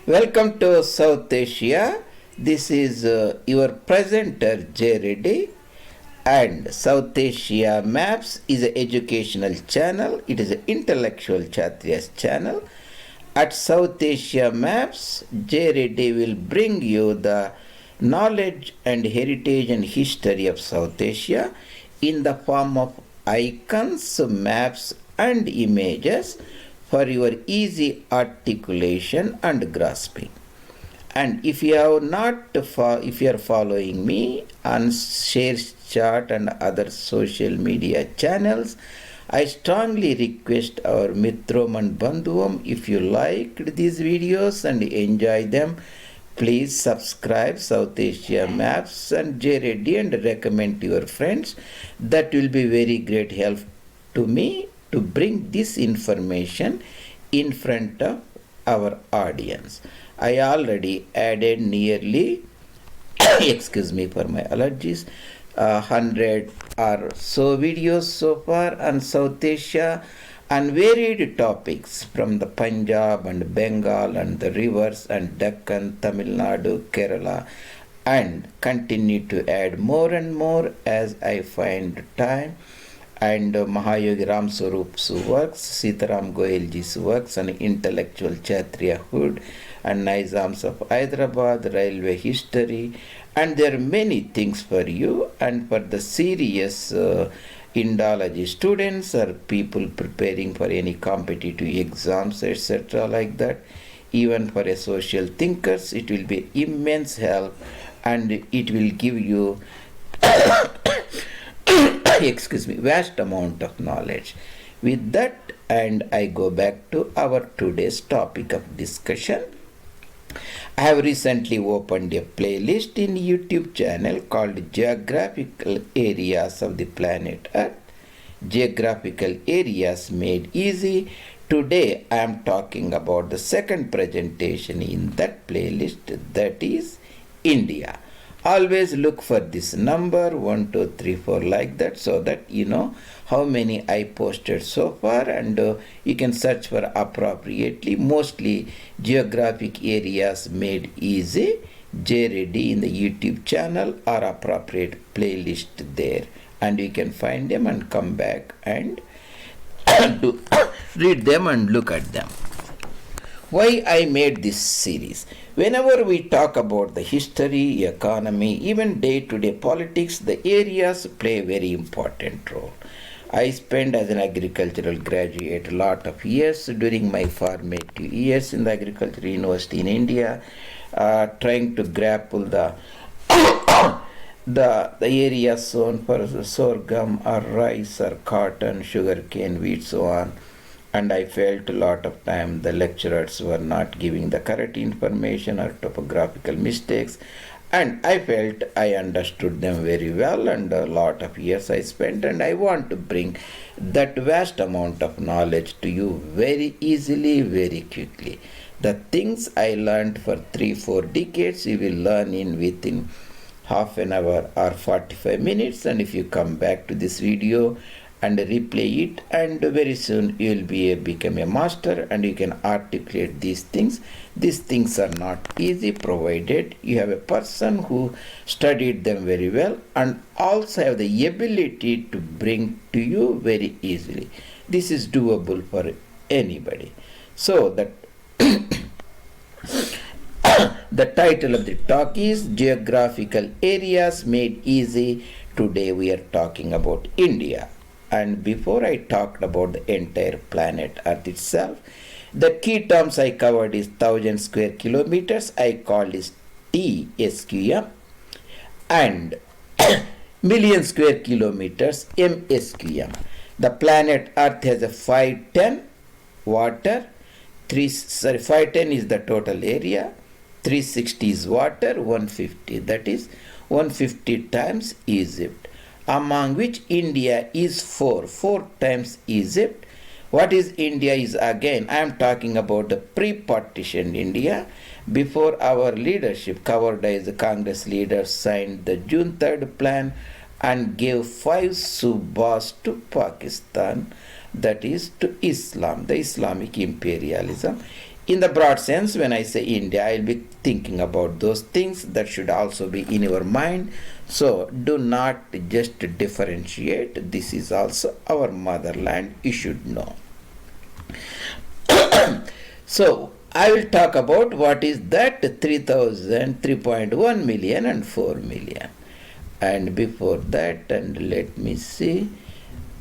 Welcome to South Asia. This is your presenter J. Reddy, and South Asia Maps is an educational channel. It is an intellectual Kshatriya's channel. At South Asia Maps, J. Reddy will bring you the knowledge and heritage and history of South Asia in the form of icons, maps and images for your easy articulation and grasping. And if you are following me on ShareChat and other social media channels, I strongly request our Mitrom and Bandhuvam, if you liked these videos and enjoy them, please subscribe South Asia Maps and J. Reddy and recommend to your friends. That will be very great help to me to bring this information in front of our audience. I already added nearly, excuse me for my allergies, 100 or so videos so far on South Asia on varied topics from the Punjab and Bengal and the rivers and Deccan, Tamil Nadu, Kerala, and continue to add more and more as I find time. And Mahayogi Ram Swarup's works, Sitaram Goyalji's works on intellectual Kshatriyahood and Nizams of Hyderabad, railway history, and there are many things for you. And for the serious Indology students or people preparing for any competitive exams, etc., like that, even for a social thinkers, it will be immense help, and it will give you excuse me, vast amount of knowledge. With that, and I go back to our today's topic of discussion. I have recently opened a playlist in YouTube channel called Geographical Areas of the Planet Earth. Geographical Areas Made Easy. Today I am talking about the second presentation in that playlist, that is India. Always look for this number 1, 2, 3, 4 like that, so that you know how many I posted so far, and you can search for appropriately. Mostly Geographic Areas Made Easy, J. Reddy in the YouTube channel, or appropriate playlist there, and you can find them and come back and read them and look at them. Why I made this series? Whenever we talk about the history, economy, even day-to-day politics, the areas play a very important role. I spent as an agricultural graduate a lot of years during my formative years in the agricultural university in India, trying to grapple the area zone for sorghum or rice or cotton, sugarcane, wheat, so on. And I felt a lot of time the lecturers were not giving the correct information or topographical mistakes, and I felt I understood them very well, and a lot of years I spent, and I want to bring that vast amount of knowledge to you very easily, very quickly. The things I learned for 3-4 decades, you will learn within half an hour or 45 minutes, and if you come back to this video and replay it, and very soon you will become a master, and you can articulate these things. These things are not easy, provided you have a person who studied them very well and also have the ability to bring to you very easily. This is doable for anybody. So that the title of the talk is Geographical Areas Made Easy. Today we are talking about India. And before I talked about the entire planet Earth itself, the key terms I covered is 1000 square kilometers, I called is TSQM, and million square kilometers, MSQM. The planet Earth has a 510 water, 510 is the total area, 360 is water, 150, that is 150 times Egypt, among which India is 4 times Egypt. What is India is, again, I am talking about the pre-partition India. Before our leadership, covered as the Congress leaders, signed the June 3rd plan and gave 5 subas to Pakistan, that is to Islam, the Islamic imperialism. In the broad sense, when I say India, I'll be thinking about those things that should also be in your mind. So do not just differentiate. This is also our motherland. You should know. So I will talk about what is that 3,000, 3.1 million and 4 million. And before that, and let me see.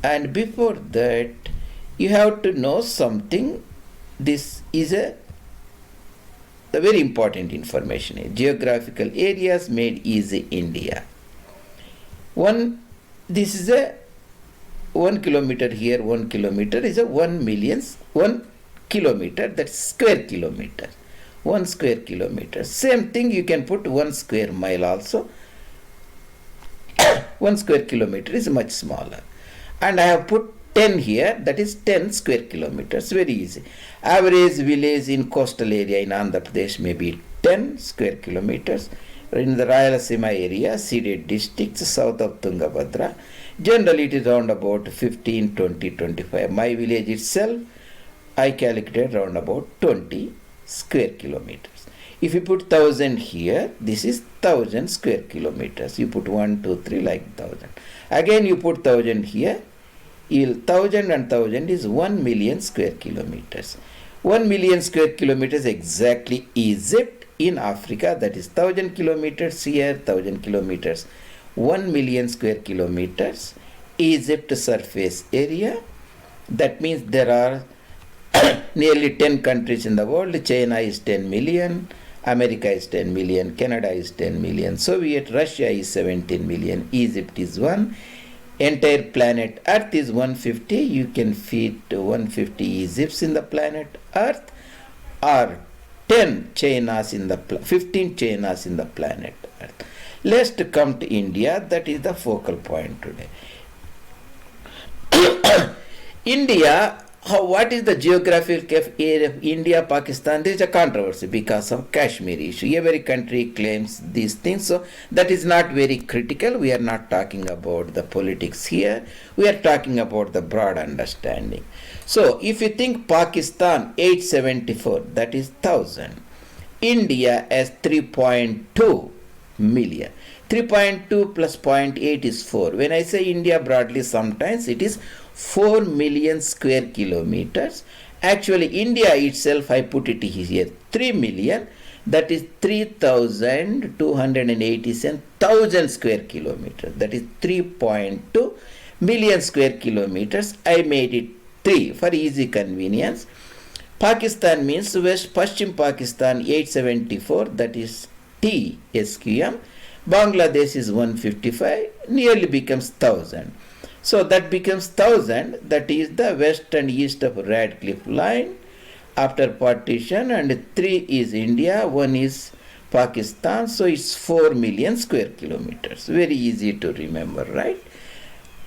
And before that, you have to know something. This is a very important information. Geographical areas made easy India. This is a 1 kilometer here, 1 kilometer is a 1 kilometer, that's square kilometer. 1 square kilometer. Same thing you can put 1 square mile also. 1 square kilometer is much smaller. And I have put 10 here, that is 10 square kilometers, very easy. Average village in coastal area in Andhra Pradesh may be 10 square kilometers. In the Rayalaseema area, seeded districts south of Tungabhadra, generally it is around about 15, 20, 25. My village itself, I calculated around about 20 square kilometers. If you put 1,000 here, this is 1,000 square kilometers. You put 1, 2, 3 like 1,000. Again you put 1,000 here. 1,000 and 1,000 is 1 million square kilometers. 1 million square kilometers exactly Egypt in Africa, that is 1,000 kilometers here, 1,000 kilometers. 1 million square kilometers Egypt surface area. That means there are nearly 10 countries in the world. China is 10 million, America is 10 million, Canada is 10 million, Soviet Russia is 17 million, Egypt is 1. Entire planet Earth is 150. You can fit 150 Egypts in the planet Earth, or 10 Chinas in the 15 Chinas in the planet Earth. Let's come to India. That is the focal point today. India. What is the geographic area of India, Pakistan? There is a controversy because of Kashmir issue. Every country claims these things. So that is not very critical. We are not talking about the politics here. We are talking about the broad understanding. So if you think Pakistan 874, that is 1,000. India as 3.2 million. 3.2 plus 0.8 is 4. When I say India broadly, sometimes it is 4 million square kilometers. Actually, India itself, I put it here, 3 million, that is 3,287,000 square kilometers. That is 3.2 million square kilometers. I made it 3 for easy convenience. Pakistan means West Paschim Pakistan 874, that is TSQM. Bangladesh is 155, nearly becomes 1,000. So that becomes 1,000, that is the west and east of Radcliffe line after partition, and 3 is India, 1 is Pakistan, so it's 4 million square kilometers. Very easy to remember, right?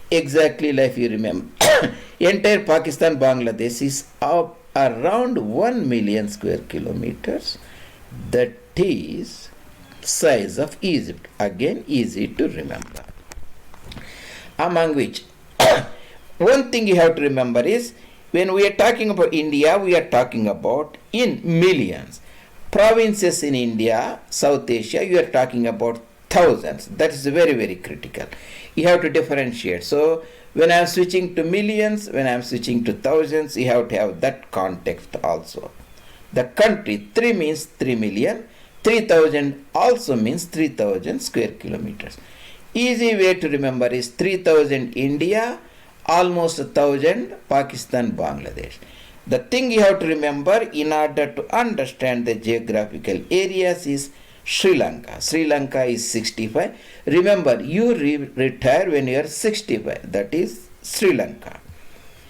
Exactly like you remember. Entire Pakistan, Bangladesh is up around 1 million square kilometers. That is size of Egypt. Again, easy to remember. Among which, one thing you have to remember is, when we are talking about India, we are talking about in millions. Provinces in India, South Asia, you are talking about thousands. That is very, very critical. You have to differentiate. So when I am switching to millions, when I am switching to thousands, you have to have that context also. The country, 3 means 3 million. 3,000 also means 3,000 square kilometers. Easy way to remember is 3,000 India, almost 1,000 Pakistan, Bangladesh. The thing you have to remember in order to understand the geographical areas is Sri Lanka. Sri Lanka is 65. Remember, you retire when you are 65. That is Sri Lanka.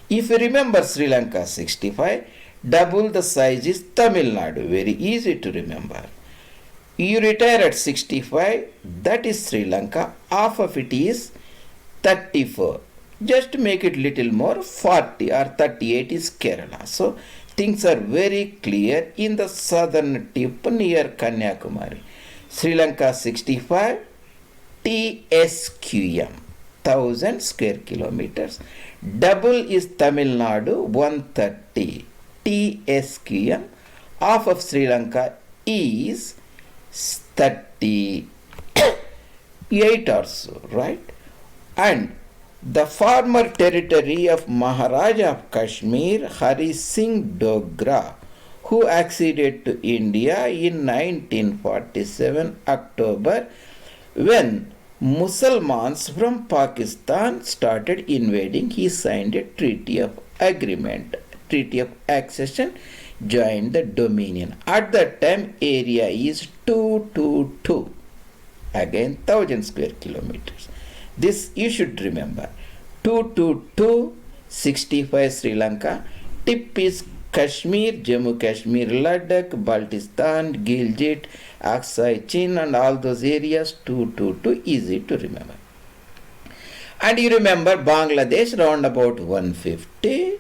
If you remember Sri Lanka 65, double the size is Tamil Nadu. Very easy to remember. You retire at 65, that is Sri Lanka. Half of it is 34. Just make it little more, 40 or 38 is Kerala. So things are very clear in the southern tip near Kanyakumari. Sri Lanka 65, TSQM, 1000 square kilometers. Double is Tamil Nadu 130, TSQM half of Sri Lanka is 38 or so, right? And the former territory of Maharaja of Kashmir, Hari Singh Dogra, who acceded to India in 1947 October, when Muslims from Pakistan started invading, he signed a treaty of agreement, treaty of accession, joined the dominion. At that time, area is 222, again 1000 square kilometers. This you should remember. 222, 65 Sri Lanka, tip is Kashmir, Jammu Kashmir, Ladakh, Balochistan, Gilgit, Aksai Chin and all those areas. 222, easy to remember. And you remember Bangladesh round about 150,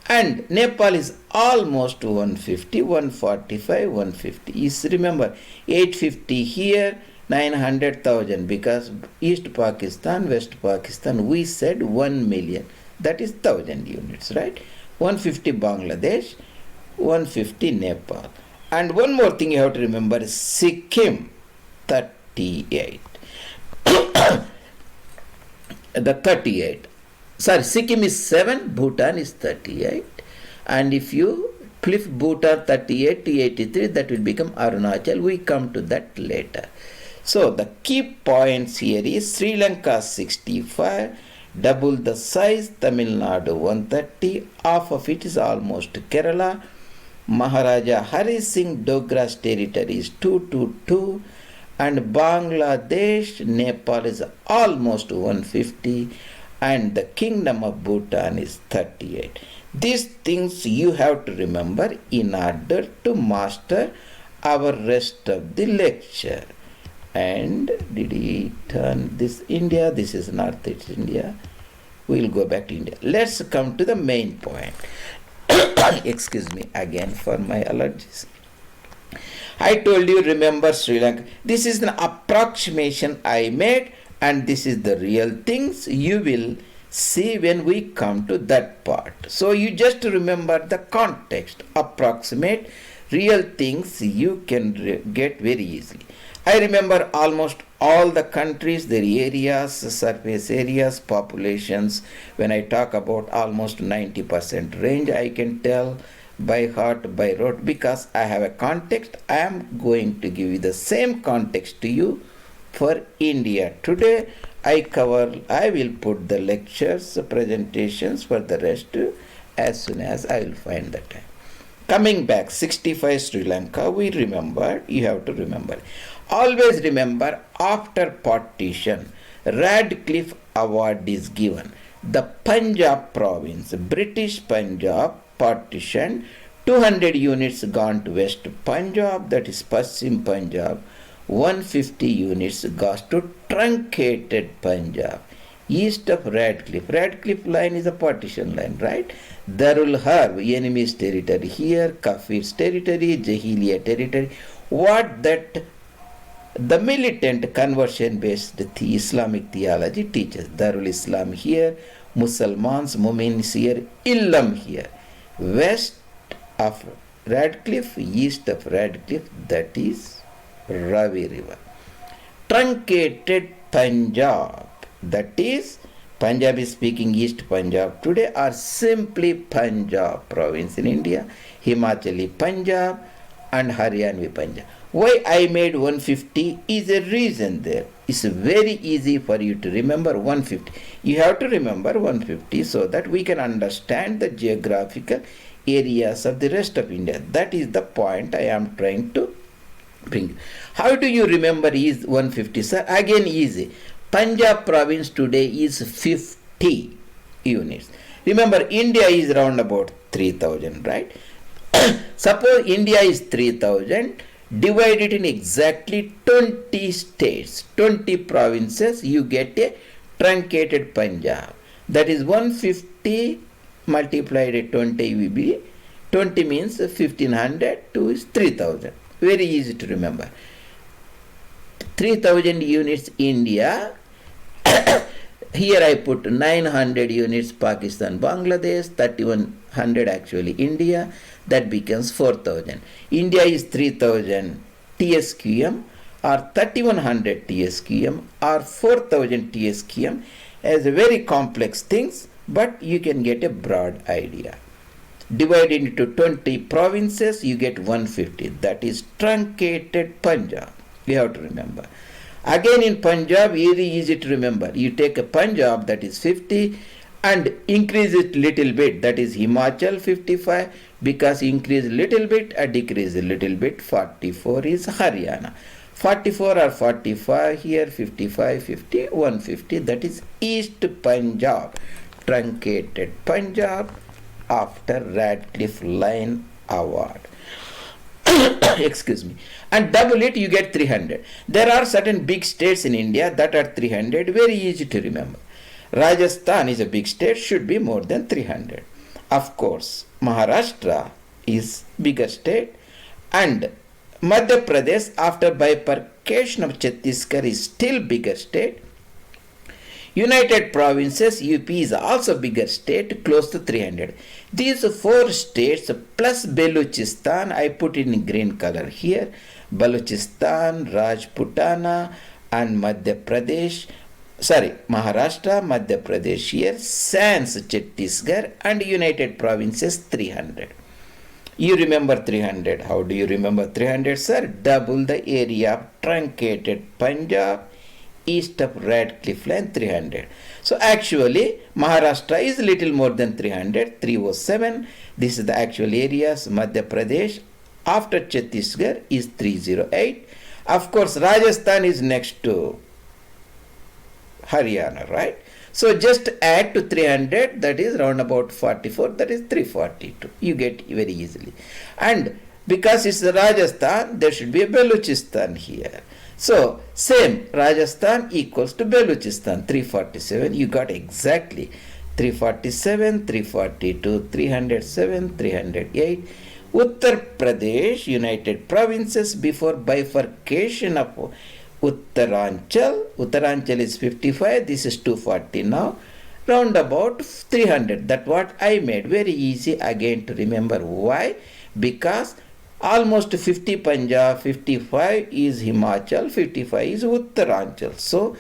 and Nepal is almost 150, 145, 150. Is remember 850 here, 900,000, because East Pakistan, West Pakistan, we said 1 million. That is 1000 units, right? 150 Bangladesh, 150 Nepal. And one more thing you have to remember is Sikkim, 38. The 38. Sorry, Sikkim is 7, Bhutan is 38. And if you flip Bhutan 38 to 83, that will become Arunachal. We come to that later. So the key points here is Sri Lanka 65, double the size, Tamil Nadu 130, half of it is almost Kerala. Maharaja Hari Singh Dogra's territory is 222, and Bangladesh, Nepal is almost 150, and the Kingdom of Bhutan is 38. These things you have to remember in order to master our rest of the lecture. And did he turn this India? This is Northeast India. We'll go back to India. Let's come to the main point. Excuse me again for my allergies. I told you, remember Sri Lanka. This is an approximation I made, and this is the real things you will see when we come to that part. So you just remember the context. Approximate real things you can get very easily. I remember almost all the countries, their areas, surface areas, populations. When I talk about almost 90% range, I can tell by heart, by rote, because I have a context. I am going to give you the same context to you for India. Today I will put the lectures, presentations for the rest as soon as I will find the time. Coming back, 65 Sri Lanka, we remember, you have to remember. Always remember, after partition, Radcliffe Award is given. The Punjab province, British Punjab, partitioned, 200 units gone to West Punjab, that is Paschim Punjab, 150 units goes to truncated Punjab, east of Radcliffe. Radcliffe line is a partition line, right? Darul Harb, enemy's territory here, Kafir's territory, Jahiliya territory. What that the militant conversion-based Islamic theology teaches. Darul Islam here, Muslims, Mu'mins here, Illam here. West of Radcliffe, east of Radcliffe, that is Ravi River. Truncated Punjab, that is Punjabi speaking East Punjab today, or simply Punjab province in India, Himachali Punjab and Haryanvi Punjab. Why I made 150 is a reason there. It's very easy for you to remember 150. You have to remember 150 so that we can understand the geographical areas of the rest of India. That is the point I am trying to bring. How do you remember is 150, sir? Again easy. Punjab province today is 50 units. Remember, India is around about 3,000, right? Suppose India is 3,000, divide it in exactly 20 states, 20 provinces, you get a truncated Punjab. That is 150 multiplied by 20 will be, 20 means 1500, 2 is 3,000. Very easy to remember. 3,000 units India. Here I put 900 units Pakistan, Bangladesh, 31 100 actually India, that becomes 4000. India is 3000 TSQM or 3100 TSQM or 4000 TSQM as a very complex things, but you can get a broad idea. Divide into 20 provinces, you get 150. That is truncated Punjab. You have to remember. Again in Punjab, very easy to remember. You take a Punjab, that is 50, and increase it little bit, that is Himachal 55, because increase little bit and decrease a little bit, 44 is Haryana. 44 or 45 here, 55, 50, 150, that is East Punjab, truncated Punjab after Radcliffe Line Award. Excuse me. And double it, you get 300. There are certain big states in India that are 300, very easy to remember. Rajasthan is a big state, should be more than 300. Of course, Maharashtra is bigger state, and Madhya Pradesh after bifurcation of Chhattisgarh is still bigger state. United Provinces, UP is also bigger state, close to 300. These 4 states plus Balochistan, I put in green color here, Balochistan, Rajputana and Madhya Pradesh, Maharashtra, Madhya Pradesh here, sans Chhattisgarh, and United Provinces 300. You remember 300. How do you remember 300, sir? Double the area of truncated Punjab east of Radcliffe Line, 300. So actually Maharashtra is little more than 300, 307. This is the actual areas. Madhya Pradesh after Chhattisgarh is 308. Of course Rajasthan is next to Haryana, right? So just add to 300, that is round about 44, that is 342. You get very easily. And because it's Rajasthan, there should be a Balochistan here. So same, Rajasthan equals to Balochistan, 347. You got exactly 347, 342, 307, 308. Uttar Pradesh, United Provinces before bifurcation of Uttaranchal is 55, this is 240 now, round about 300. That what I made, very easy again to remember. Why? Because almost 50 Punjab, 55 is Himachal, 55 is Uttaranchal. So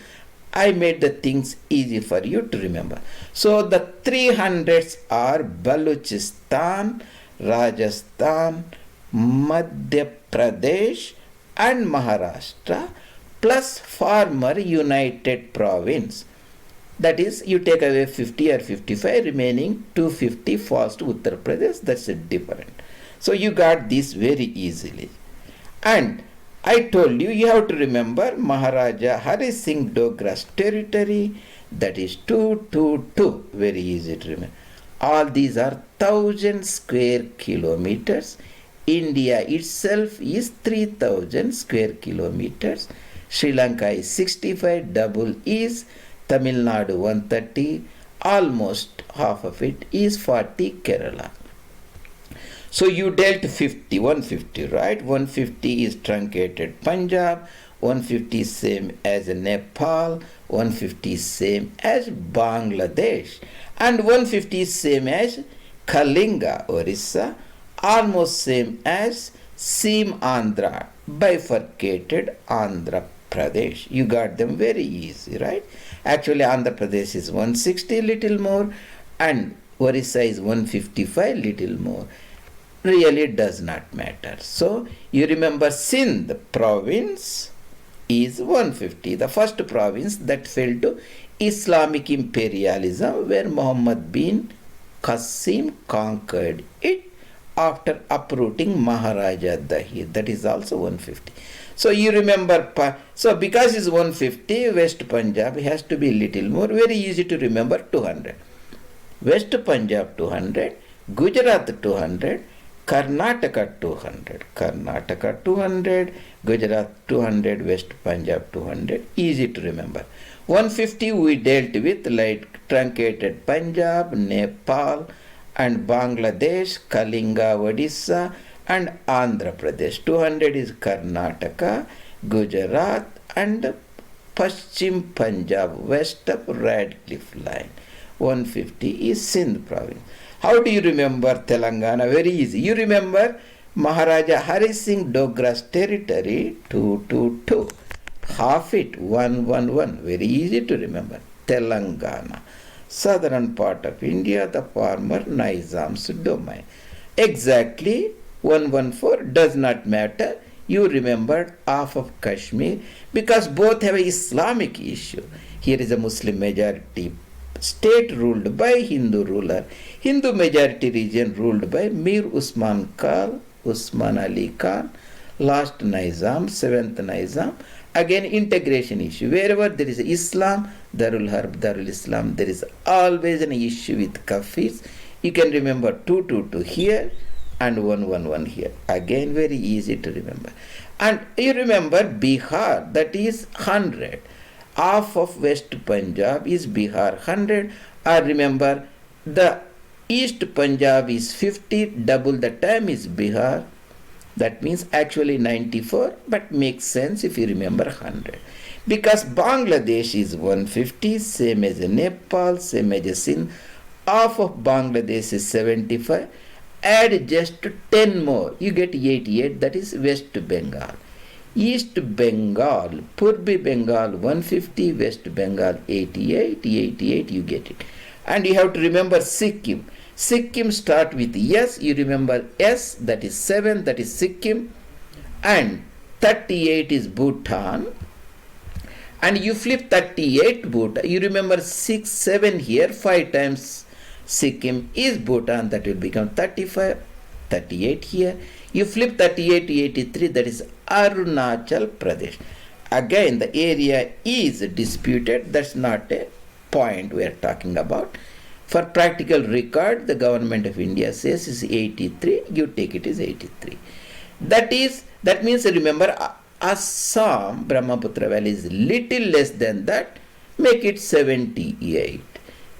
I made the things easy for you to remember. So the 300s are Balochistan, Rajasthan, Madhya Pradesh and Maharashtra, plus former United Province. That is, you take away 50 or 55, remaining 250 falls to Uttar Pradesh. That's different. So you got this very easily. And I told you, you have to remember Maharaja Hari Singh Dogra's territory, that is 222. Very easy to remember. All these are 1000 square kilometers. India itself is 3000 square kilometers. Sri Lanka is 65, double is Tamil Nadu 130, almost half of it is 40 Kerala. So you dealt 50, 150, right? 150 is truncated Punjab, 150 is same as Nepal, 150 is same as Bangladesh, and 150 is same as Kalinga, Orissa, almost same as Sim Andhra, bifurcated Andhra Pradesh. You got them very easy, right? Actually Andhra Pradesh is 160, little more, and Orissa is 155, little more. Really does not matter. So you remember Sindh Province is 150, the first province that fell to Islamic imperialism, where Muhammad bin Qasim conquered it after uprooting Maharaja Dahi. That is also 150. So you remember, so because it's 150, West Punjab has to be little more. Very easy to remember, 200. West Punjab 200, Gujarat 200, Karnataka 200, Karnataka 200, Gujarat 200, West Punjab 200. Easy to remember. 150 we dealt with, like truncated Punjab, Nepal and Bangladesh, Kalinga, Odisha and Andhra Pradesh. 200 is Karnataka, Gujarat and Paschim Punjab, west of Radcliffe Line. 150 is Sindh Province. How do you remember Telangana? Very easy. You remember Maharaja Hari Singh Dogra's territory, 222. Half it, 111. Very easy to remember. Telangana. Southern part of India, the former Nizam's domain. Exactly 114 does not matter. You remembered half of Kashmir because both have an Islamic issue. Here is a Muslim majority state ruled by Hindu ruler. Hindu majority region ruled by Mir Usman Khan, Usman Ali Khan, last Nizam, 7th Nizam. Again integration issue. Wherever there is Islam, Darul Harb, Darul Islam, there is always an issue with Kafirs. You can remember 222 here and 111 here. Again very easy to remember. And you remember Bihar, that is 100. Half of West Punjab is Bihar 100. Or remember the East Punjab is 50, double the time is Bihar. That means actually 94, but makes sense if you remember 100. Because Bangladesh is 150, same as Nepal, same as Sindh. Half of Bangladesh is 75. Add just 10 more, you get 88, that is West Bengal. East Bengal, Purbi Bengal 150, West Bengal 88, 88, you get it. And you have to remember Sikkim. Sikkim start with S, you remember S, that is 7, that is Sikkim. And 38 is Bhutan. And you flip 38 Bhutan, you remember 6, 7 here, 5 times Sikkim is Bhutan, that will become 35, 38 here. You flip 38 to 83, that is Arunachal Pradesh. Again, the area is disputed, that's not a point we are talking about. For practical record, the government of India says is 83, you take it as 83. That means remember Assam, Brahmaputra Valley is little less than that, make it 78.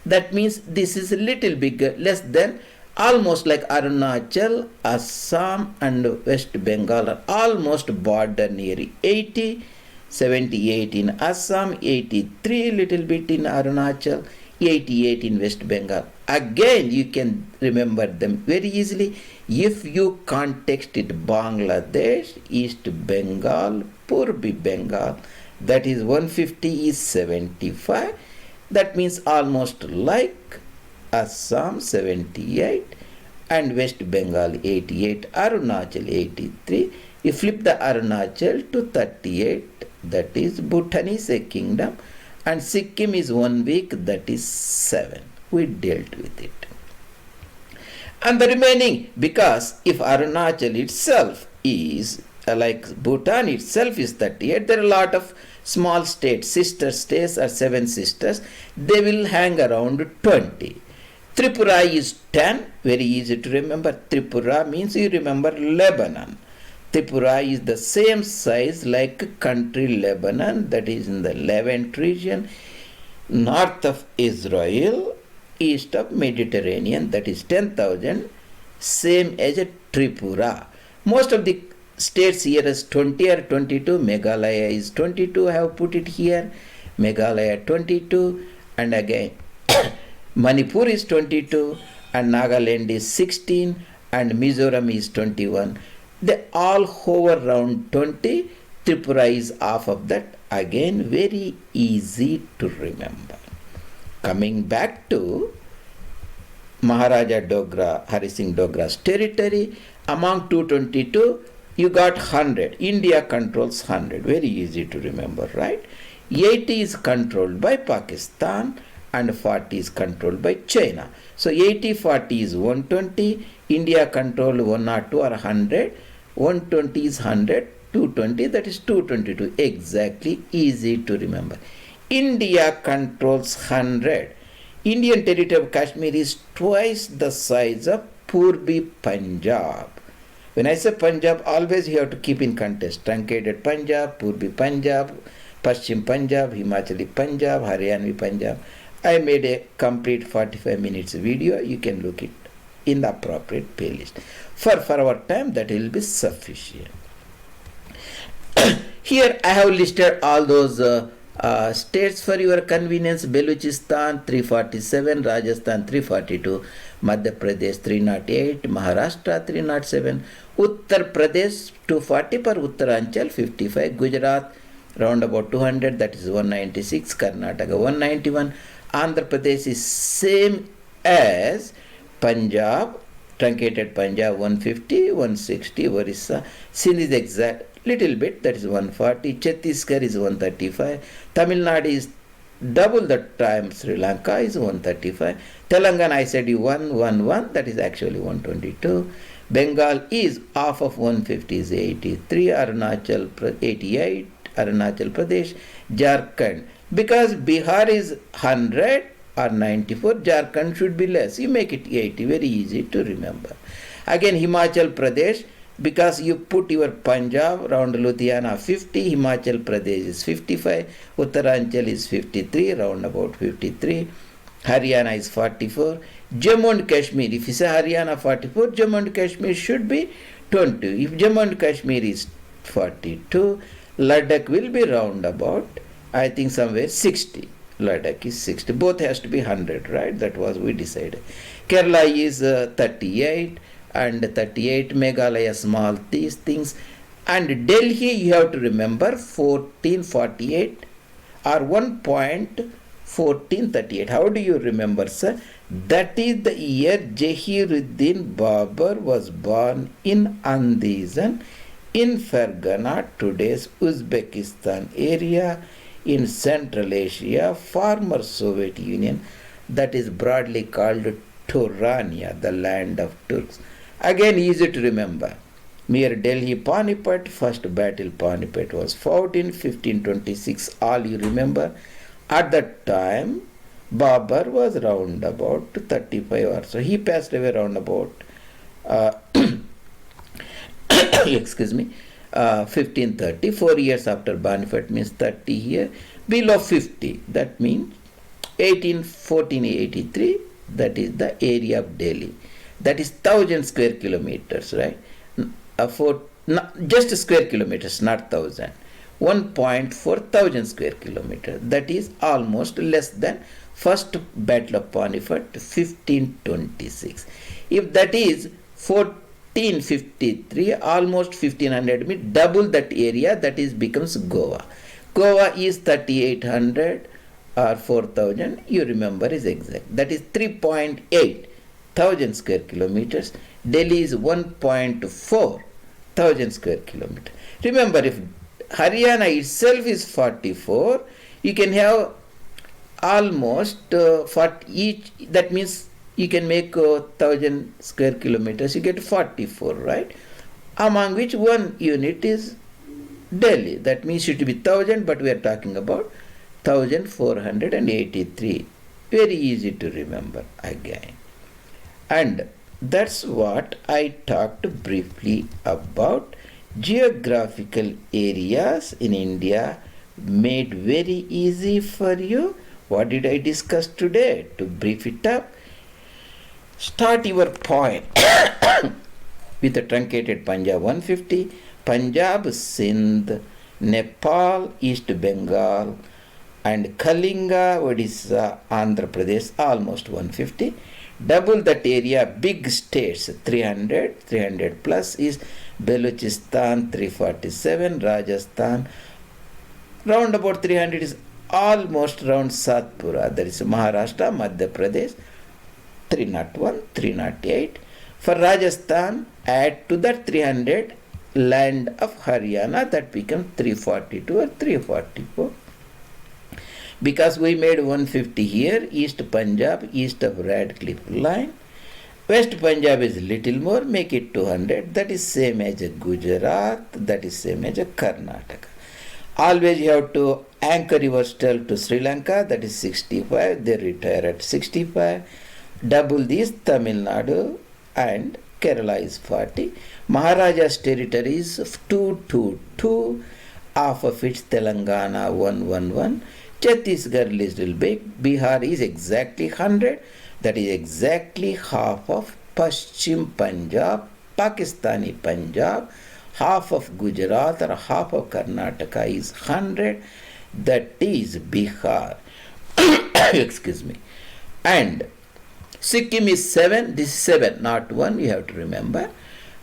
That means this is a little bigger, less than, almost like Arunachal, Assam and West Bengal are almost border near 80, 78 in Assam, 83 little bit in Arunachal, 88 in West Bengal. Again, you can remember them very easily if you context it Bangladesh, East Bengal, Purbi Bengal, that is 150 is 75. That means almost like Assam 78 and West Bengal 88, Arunachal 83. You flip the Arunachal to 38, that is Bhutanese a kingdom, and Sikkim is 1 week, that is 7. We dealt with it. And the remaining, because if Arunachal itself is like Bhutan itself is 38, there are a lot of small states, sister states or 7 sisters, they will hang around 20. Tripura is 10, very easy to remember. Tripura means you remember Lebanon. Tripura is the same size like country Lebanon, that is in the Levant region, north of Israel, east of Mediterranean, that is 10,000, same as a Tripura. Most of the states here is 20 or 22, Meghalaya is 22, I have put it here, Meghalaya 22, and again Manipur is 22, and Nagaland is 16, and Mizoram is 21. They all hover around 20, Tripura is half of that, again very easy to remember. Coming back to Maharaja Dogra, Hari Singh Dogra's territory, among 222, you got 100. India controls 100. Very easy to remember, right? 80 is controlled by Pakistan and 40 is controlled by China. So 80, 40 is 120. India controlled 102 or 100. 120 is 100. 220, that is 222. Exactly, easy to remember. India controls 100. Indian territory of Kashmir is twice the size of Purbi Punjab. When I say Punjab, always you have to keep in context. Truncated Punjab, Purbi Punjab, Paschim Punjab, Himachali Punjab, Haryanvi Punjab. I made a complete 45 minutes video. You can look it in the appropriate playlist. For our time, that will be sufficient. Here I have listed all those States for your convenience: Balochistan 347, Rajasthan 342, Madhya Pradesh 308, Maharashtra 307, Uttar Pradesh 240 per Uttaranchal 55, Gujarat round about 200, that is 196, Karnataka 191, Andhra Pradesh is same as Punjab, truncated Punjab 150, 160, Orissa, Sindh is exact little bit, that is 140, Chhattisgarh is 135, Tamil Nadu is double the time Sri Lanka is 135, Telangana I said you 111, that is actually 122, Bengal is half of 150 is 83, Arunachal 88, Arunachal Pradesh, Jharkhand, because Bihar is 100 or 94, Jharkhand should be less, you make it 80, very easy to remember. Again Himachal Pradesh, because you put your Punjab round Ludhiana 50, Himachal Pradesh is 55, Uttaranchal is 53, round about 53, Haryana is 44, Jammu and Kashmir, if you say Haryana 44, Jammu and Kashmir should be 20, if Jammu and Kashmir is 42, Ladakh will be round about, I think somewhere 60, Ladakh is 60, both has to be 100, right, that was we decided. Kerala is 38, and 38, Meghalaya small, these things, and Delhi you have to remember 1448 or 1.1438. How do you remember, sir? That is the year Jahiruddin Babur was born in Andizan in Fergana, today's Uzbekistan area in Central Asia, former Soviet Union, that is broadly called Turania, the land of Turks. Again easy to remember. Near Delhi Panipat, first battle Panipat was fought in 1526, all you remember. At that time Babur was round about 35 or so. He passed away round about excuse me, 1530, 4 years after Panipat, means 30 here, below 50, that means 1483, that is the area of Delhi. That is 1000 square kilometers, right? Just square kilometers, not 1000. 1.4 thousand square kilometers. That is almost less than first Battle of Panipat, 1526. If that is 1453, almost 1500 means double that area, that is becomes Goa. Goa is 3800 or 4000, you remember is exact. That is 3.8 thousand square kilometers. Delhi is 1.4 thousand square kilometers. Remember, if Haryana itself is 44, you can have almost for each, that means you can make 1000 square kilometers, you get 44, right? Among which one unit is Delhi. That means it should be 1000, but we are talking about 1483. Very easy to remember again. And that's what I talked briefly about. Geographical areas in India made very easy for you. What did I discuss today? To brief it up, start your point with a truncated Punjab 150, Punjab, Sindh, Nepal, East Bengal, and Kalinga, Odisha, Andhra Pradesh, almost 150. Double that area, big states, 300 plus is Balochistan 347, Rajasthan, round about 300 is almost round Satpura, that is Maharashtra, Madhya Pradesh, 301, 308. For Rajasthan, add to that 300 land of Haryana, that becomes 342 or 344. Because we made 150 here, East Punjab, east of Radcliffe line. West Punjab is little more, make it 200. That is same as a Gujarat, that is same as a Karnataka. Always you have to anchor yourself to Sri Lanka, that is 65. They retire at 65. Double this, Tamil Nadu and Kerala is 40. Maharaja's territory is 222. Half of it Telangana 111. Chhattisgarh little big, Bihar is exactly 100, that is exactly half of Paschim Punjab, Pakistani Punjab, half of Gujarat or half of Karnataka is 100, that is Bihar. Excuse me. And Sikkim is 7, this is 7, not 1, you have to remember.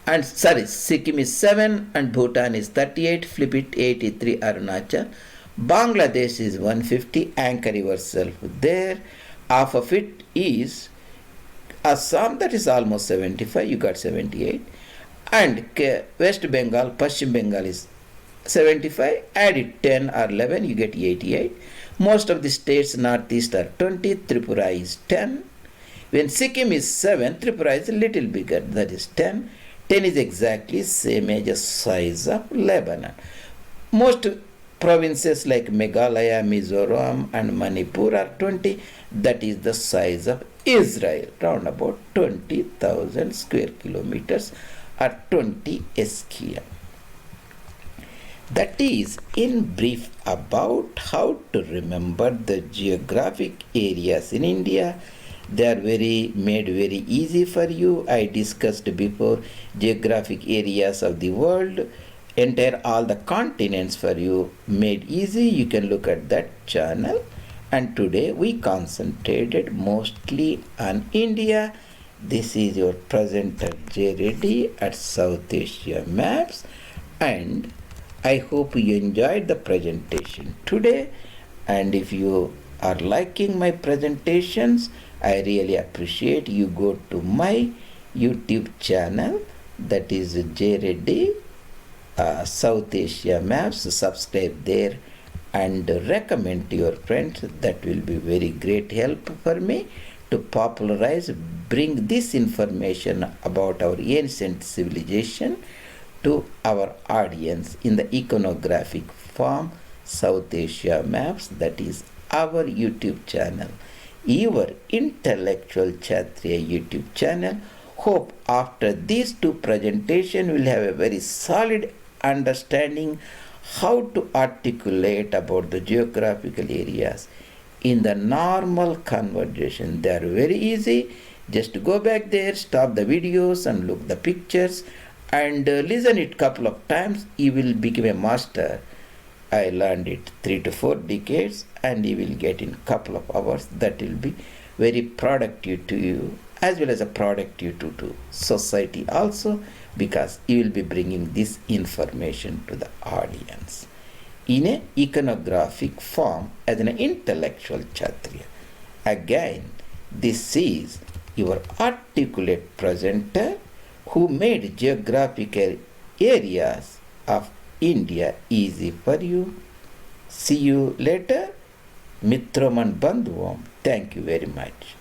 And sorry, Sikkim is 7 and Bhutan is 38, flip it 83 Arunachal. Bangladesh is 150, anchor yourself there. Half of it is Assam, that is almost 75, you got 78. And West Bengal, Pashchim Bengal is 75, add it 10 or 11, you get 88. Most of the states northeast are 20, Tripura is 10. When Sikkim is 7, Tripura is a little bigger, that is 10. 10 is exactly same as the size of Lebanon. Most provinces like Meghalaya, Mizoram and Manipur are 20. That is the size of Israel, round about 20,000 square kilometers or 20 SQM. That is in brief about how to remember the geographic areas in India. They are made very easy for you. I discussed before geographic areas of the world, entire all the continents for you made easy. You can look at that channel. And today we concentrated mostly on India. This is your presenter J. Reddy at South Asia Maps, and I hope you enjoyed the presentation today. And if you are liking my presentations, I really appreciate you go to my YouTube channel, that is J. Reddy South Asia Maps. Subscribe there and recommend to your friends. That will be very great help for me to popularize, bring this information about our ancient civilization to our audience in the iconographic form. South Asia Maps, that is our YouTube channel, your intellectual Kshatriya YouTube channel. Hope after these two presentations will have a very solid understanding how to articulate about the geographical areas in the normal conversation. They are very easy. Just go back there, stop the videos and look the pictures and listen it couple of times. You will become a master. I learned it 3 to 4 decades and you will get in couple of hours. That will be very productive to you as well as a productive to society also, because you will be bringing this information to the audience in an iconographic form as an intellectual Kshatriya. Again, this is your articulate presenter who made geographical areas of India easy for you. See you later. Mitram and Bandhuvam. Thank you very much.